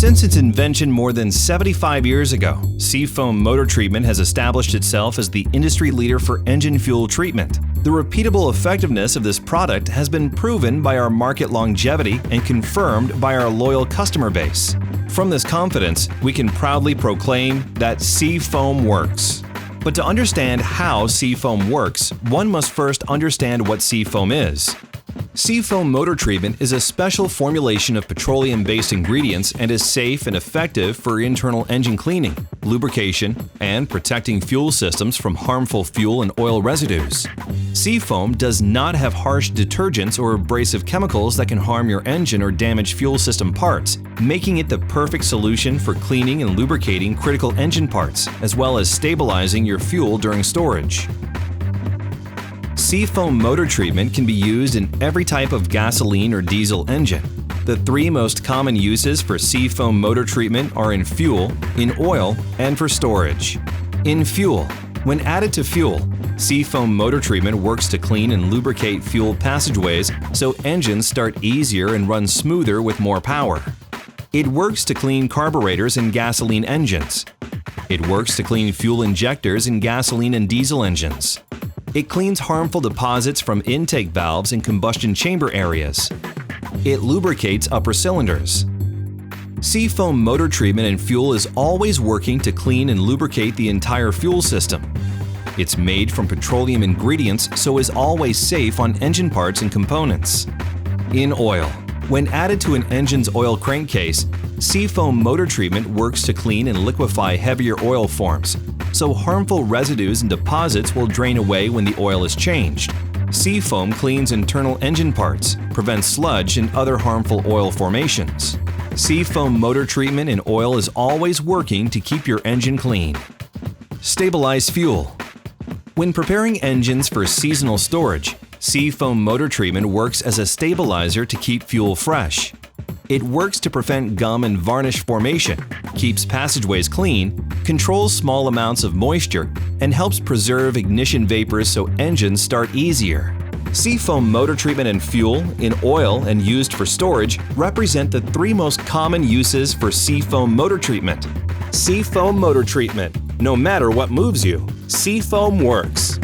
Since its invention more than 75 years ago, Seafoam Motor Treatment has established itself as the industry leader for engine fuel treatment. The repeatable effectiveness of this product has been proven by our market longevity and confirmed by our loyal customer base. From this confidence, we can proudly proclaim that Seafoam works. But to understand how Seafoam works, one must first understand what Seafoam is. Seafoam Motor Treatment is a special formulation of petroleum-based ingredients and is safe and effective for internal engine cleaning, lubrication, and protecting fuel systems from harmful fuel and oil residues. Seafoam does not have harsh detergents or abrasive chemicals that can harm your engine or damage fuel system parts, making it the perfect solution for cleaning and lubricating critical engine parts, as well as stabilizing your fuel during storage. Seafoam Motor Treatment can be used in every type of gasoline or diesel engine. The three most common uses for Seafoam Motor Treatment are in fuel, in oil, and for storage. In fuel, when added to fuel, Seafoam Motor Treatment works to clean and lubricate fuel passageways so engines start easier and run smoother with more power. It works to clean carburetors in gasoline engines. It works to clean fuel injectors in gasoline and diesel engines. It cleans harmful deposits from intake valves in combustion chamber areas. It lubricates upper cylinders. Seafoam Motor Treatment and fuel is always working to clean and lubricate the entire fuel system. It's made from petroleum ingredients, so is always safe on engine parts and components. In oil, when added to an engine's oil crankcase, Seafoam Motor Treatment works to clean and liquefy heavier oil forms, so harmful residues and deposits will drain away when the oil is changed. Seafoam cleans internal engine parts, prevents sludge and other harmful oil formations. Seafoam Motor Treatment in oil is always working to keep your engine clean. Stabilize fuel. When preparing engines for seasonal storage, Seafoam Motor Treatment works as a stabilizer to keep fuel fresh. It works to prevent gum and varnish formation, keeps passageways clean, controls small amounts of moisture, and helps preserve ignition vapors so engines start easier. Seafoam Motor Treatment and fuel, in oil and used for storage, represent the three most common uses for Seafoam Motor Treatment. Seafoam Motor Treatment. No matter what moves you, Seafoam works.